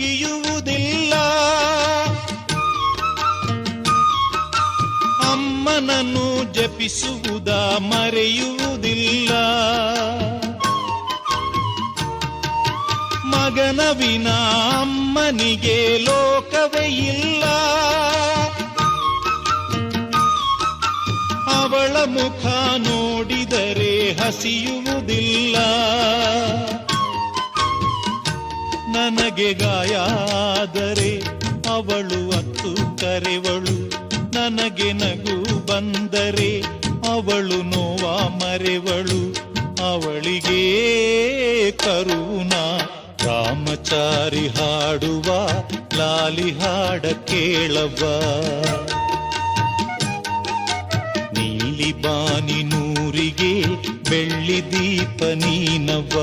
ಮುಗಿಯುವುದಿಲ್ಲ. ಅಮ್ಮನನ್ನು ಜಪಿಸುವುದ ಮರೆಯುವುದಿಲ್ಲ. ಮಗನ ವಿನಾ ಅಮ್ಮನಿಗೆ ಲೋಕವೇ ಇಲ್ಲ. ಅವಳ ಮುಖ ನೋಡಿದರೆ ಹಸಿಯುವುದಿಲ್ಲ. ನನಗೆ ಗಾಯ ಆದರೆ ಅವಳು ಅತ್ತು ಕರೆವಳು. ನನಗೆ ನಗು ಬಂದರೆ ಅವಳು ನೋವ ಮರೆವಳು. ಅವಳಿಗೆ ಕರುಣ ರಾಮಚಾರಿ ಹಾಡುವ ಲಾಲಿ ಹಾಡ ಕೇಳವ್ವ. ನೀಲಿ ಬಾನಿ ನೂರಿಗೆ ಬೆಳ್ಳಿ ದೀಪ ನೀನವ್ವ.